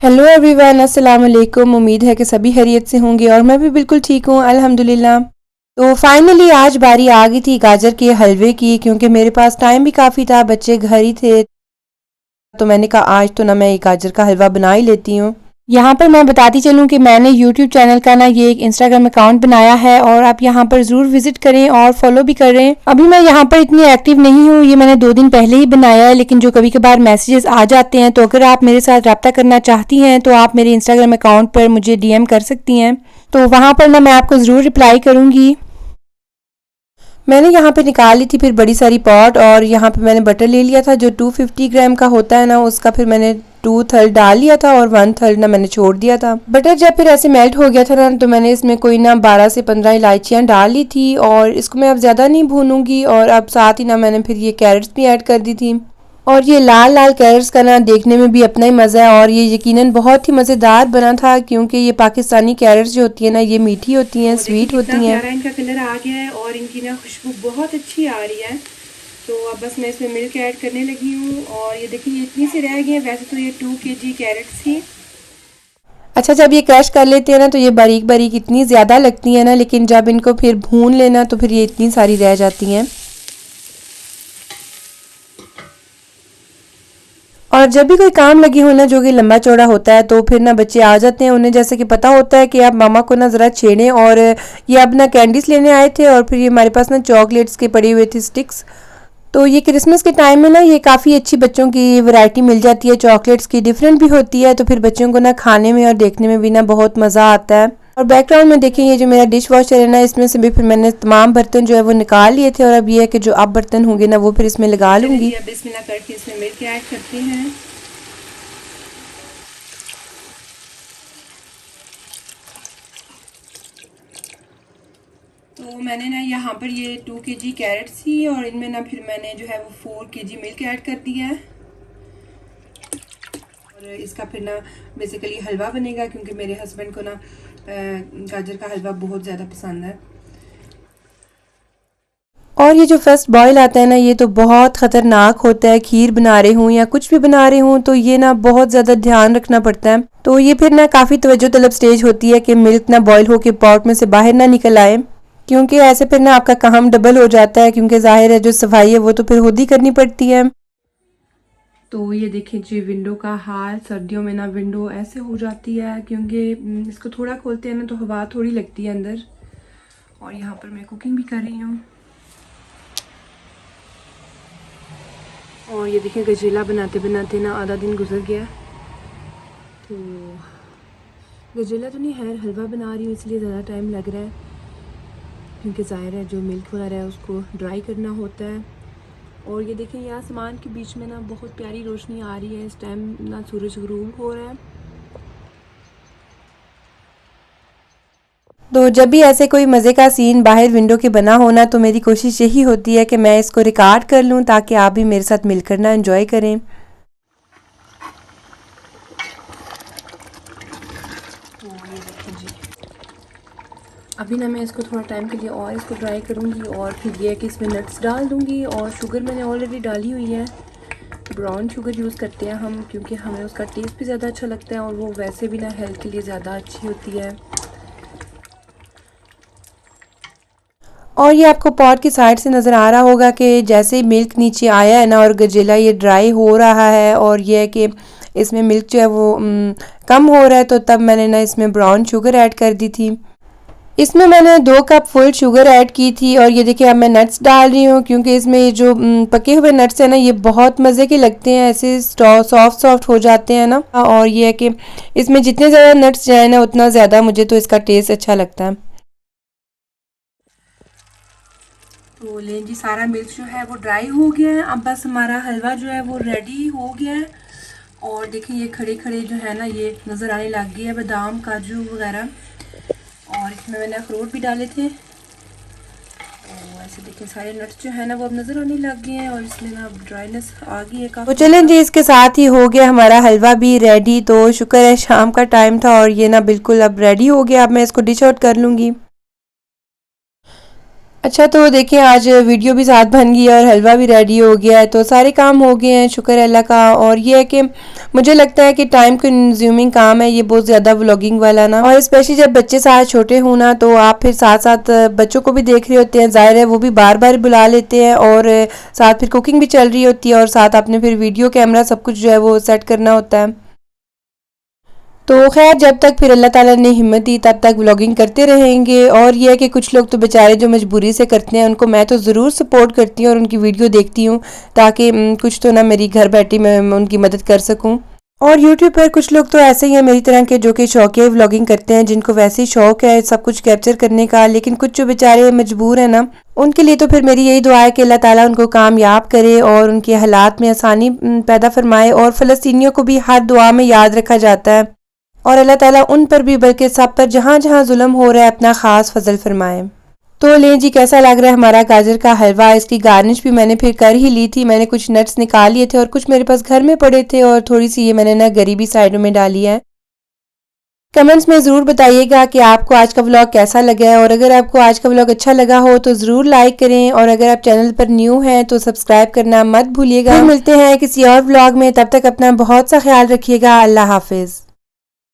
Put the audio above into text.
Hello everyone, अस्सलाम वालेकुम। उम्मीद है कि सभी खैरियत से होंगे और मैं भी बिल्कुल ठीक हूँ, अल्हम्दुलिल्लाह। तो फाइनली आज बारी आ गई थी गाजर के हलवे की, क्योंकि मेरे पास टाइम भी काफ़ी था, बच्चे घर ही थे। तो मैंने कहा आज तो ना मैं ये गाजर का हलवा बना ही लेती हूँ। यहाँ पर मैं बताती चलूँ कि मैंने यूट्यूब चैनल का ना ये एक इंस्टाग्राम अकाउंट बनाया है और आप यहाँ पर ज़रूर विजिट करें और फॉलो भी करें। अभी मैं यहाँ पर इतनी एक्टिव नहीं हूँ, ये मैंने 2 दिन पहले ही बनाया है, लेकिन जो कभी कभार मैसेजेस आ जाते हैं तो अगर आप मेरे साथ रब्ता करना चाहती हैं तो आप मेरे इंस्टाग्राम अकाउंट पर मुझे डीएम कर सकती हैं। तो वहाँ पर ना मैं आपको ज़रूर रिप्लाई करूँगी। मैंने यहाँ पे निकाल ली थी फिर बड़ी सारी पॉट, और यहाँ पे मैंने बटर ले लिया था जो 250 ग्राम का होता है ना, उसका फिर मैंने 2/3 डाल लिया था और 1/3 ना मैंने छोड़ दिया था। बटर जब फिर ऐसे मेल्ट हो गया था ना, तो मैंने इसमें कोई ना 12 से 15 इलायचियाँ डाल ली थी, और इसको मैं अब ज़्यादा नहीं भूनूंगी। और अब साथ ही ना मैंने फिर ये कैरेट्स भी ऐड कर दी थी, और ये लाल लाल कैरेट्स का ना देखने में भी अपना ही मज़ा है, और ये यकीनन बहुत ही मज़ेदार बना था, क्योंकि ये पाकिस्तानी कैरेट्स जो होती है ना, ये मीठी होती हैं, स्वीट होती हैं। प्यारा इनका कलर आ गया है और इनकी ना खुशबू बहुत अच्छी आ रही है। तो अब बस मैं इसमें मिल्क ऐड करने लगी हूँ, और ये देखिए ये इतनी सी रह गई है। वैसे तो ये 2 kg कैरेट्स थी। अच्छा, जब ये क्रश कर लेते हैं ना तो ये बारीक बारीक इतनी ज़्यादा लगती है ना, लेकिन जब इनको फिर भून लेना तो फिर ये इतनी सारी रह जाती हैं। और जब भी कोई काम लगी हो ना जो कि लंबा चौड़ा होता है, तो फिर ना बच्चे आ जाते हैं, उन्हें जैसे कि पता होता है कि आप मामा को ना ज़रा छेड़ें। और ये अब ना कैंडीज लेने आए थे, और फिर ये हमारे पास ना चॉकलेट्स के पड़े हुए थे स्टिक्स। तो ये क्रिसमस के टाइम में ना ये काफ़ी अच्छी बच्चों की वैरायटी मिल जाती है, चॉकलेट्स की डिफरेंट भी होती है, तो फिर बच्चों को ना खाने में और देखने में भी ना बहुत मज़ा आता है। और बैकग्राउंड में देखें, ये जो मेरा डिश वॉशर है ना, इसमें से भी फिर मैंने तमाम बर्तन जो है वो निकाल लिए थे, और अब ये है कि जो अब बर्तन होंगे ना वो फिर इसमें लगा लूँगी। अब बिस्मिल्लाह करके इसमें मिल्क ऐड करते हैं। तो मैंने ना यहाँ पर ये 2 kg कैरेट्स थी, और इनमें ना फिर मैंने जो है वो 4 kg मिल्क ऐड कर दिया है। और इसका फिर ना बेसिकली हलवा बनेगा, क्योंकि मेरे हस्बैंड को ना गाजर का हलवा बहुत ज़्यादा पसंद है। और ये जो फर्स्ट बॉयल आता है ना, ये तो बहुत ख़तरनाक होता है। खीर बना रहे हूँ या कुछ भी बना रहे हूँ तो ये ना बहुत ज़्यादा ध्यान रखना पड़ता है। तो ये फिर ना काफ़ी तवज्जो तलब स्टेज होती है कि मिल्क ना बॉयल होके पॉट में से बाहर ना निकल आए, क्योंकि ऐसे फिर ना आपका काम डबल हो जाता है, क्योंकि जाहिर है जो सफाई है वो तो फिर खुद ही करनी पड़ती है। तो ये देखें जी विंडो का हाल, सर्दियों में ना विंडो ऐसे हो जाती है, क्योंकि इसको थोड़ा खोलते हैं ना तो हवा थोड़ी लगती है अंदर। और यहाँ पर मैं कुकिंग भी कर रही हूँ। और ये देखें गजेला बनाते बनाते ना आधा दिन गुजर गया। तो गजेला तो नहीं है, हलवा बना रही हूँ, इसलिए ज़्यादा टाइम लग रहा है, क्योंकि ज़ाहिर है जो मिल्क वगैरह है उसको ड्राई करना होता है। और ये देखें यहाँ आसमान के बीच में ना बहुत प्यारी रोशनी आ रही है। इस टाइम ना सूरज गुरूब हो रहा है। तो जब भी ऐसे कोई मज़े का सीन बाहर विंडो के बना होना, तो मेरी कोशिश यही होती है कि मैं इसको रिकॉर्ड कर लूँ, ताकि आप भी मेरे साथ मिलकर ना एंजॉय करें। तो ये देखें जी, अभी ना मैं इसको थोड़ा टाइम के लिए और इसको ड्राई करूँगी, और फिर ये है कि इसमें नट्स डाल दूँगी। और शुगर मैंने ऑलरेडी डाली हुई है। ब्राउन शुगर यूज़ करते हैं हम, क्योंकि हमें उसका टेस्ट भी ज़्यादा अच्छा लगता है, और वो वैसे भी ना हेल्थ के लिए ज़्यादा अच्छी होती है। और ये आपको पॉट की साइड से नज़र आ रहा होगा कि जैसे ही मिल्क नीचे आया है ना और गजेला ये ड्राई हो रहा है, और ये है कि इसमें मिल्क जो है वो कम हो रहा है, तो तब मैंने ना इसमें ब्राउन शुगर ऐड कर दी थी। इसमें मैंने 2 कप फुल शुगर ऐड की थी। और ये देखिए अब मैं नट्स डाल रही हूँ, क्योंकि इसमें ये जो पके हुए नट्स हैं ना, ये बहुत मज़े के लगते हैं, ऐसे सॉफ्ट सॉफ्ट हो जाते हैं ना। और ये है कि इसमें जितने ज़्यादा नट्स जाए ना उतना ज़्यादा मुझे तो इसका टेस्ट अच्छा लगता है। तो लें जी, सारा मिल्क जो है वो ड्राई हो गया है। अब बस हमारा हलवा जो है वो रेडी हो गया है। और देखिए ये खड़े खड़े जो है ना ये नज़र आने लग गई है, बादाम काजू वगैरह। और इसमें मैंने अखरोट भी डाले थे। तो ऐसे देखिए सारे नट्स जो है ना वो अब नज़र आने लग गए हैं, और इसमें ना अब ड्राइनेस आ गई है तो काफ़ी चलें ज़्यादा। जी, इसके साथ ही हो गया हमारा हलवा भी रेडी। तो शुक्र है शाम का टाइम था और ये ना बिल्कुल अब रेडी हो गया। अब मैं इसको डिश आउट कर लूँगी। अच्छा तो देखें आज वीडियो भी साथ बन गई और हलवा भी रेडी हो गया है, तो सारे काम हो गए हैं, शुक्र है अल्लाह का। और ये है कि मुझे लगता है कि टाइम कंज्यूमिंग काम है ये बहुत ज़्यादा व्लॉगिंग वाला ना, और स्पेशली जब बच्चे साथ छोटे हों ना, तो आप फिर साथ साथ बच्चों को भी देख रहे होते हैं, जाहिर है वो भी बार बार बुला लेते हैं, और साथ फिर कुकिंग भी चल रही होती है, और साथ आपने फिर वीडियो कैमरा सब कुछ जो है वो सेट करना होता है। तो खैर जब तक फिर अल्लाह ताला ने हिम्मत दी तब तक व्लॉगिंग करते रहेंगे। और ये है कि कुछ लोग तो बेचारे जो मजबूरी से करते हैं उनको मैं तो ज़रूर सपोर्ट करती हूँ और उनकी वीडियो देखती हूँ, ताकि कुछ तो ना मेरी घर बैठी मैं उनकी मदद कर सकूँ। और यूट्यूब पर कुछ लोग तो ऐसे ही हैं मेरी तरह के, जो कि शौकिया व्लॉगिंग करते हैं, जिनको वैसे ही शौक है सब कुछ कैप्चर करने का, लेकिन कुछ जो बेचारे मजबूर हैं ना, उनके लिए तो फिर मेरी यही दुआ है कि अल्लाह ताला उनको कामयाब करे और उनके हालात में आसानी पैदा फरमाए। और फ़लस्तीनियों को भी हर दुआ में याद रखा जाता है, और अल्लाह ताला उन पर भी बल्कि सब पर जहाँ जहाँ जुल्म हो रहा है अपना ख़ास फजल फरमाए। तो लें जी, कैसा लग रहा है हमारा गाजर का हलवा। इसकी गार्निश भी मैंने फिर कर ही ली थी, मैंने कुछ नट्स निकाल लिए थे और कुछ मेरे पास घर में पड़े थे, और थोड़ी सी ये मैंने ना गरीबी साइडों में डाली है। कमेंट्स में ज़रूर बताइएगा कि आपको आज का व्लॉग कैसा लगा है, और अगर आपको आज का व्लॉग अच्छा लगा हो तो ज़रूर लाइक करें, और अगर आप चैनल पर न्यू हैं तो सब्सक्राइब करना मत भूलिएगा। फिर मिलते हैं किसी और व्लॉग में, तब तक अपना बहुत सा ख्याल रखिएगा। अल्लाह हाफिज़।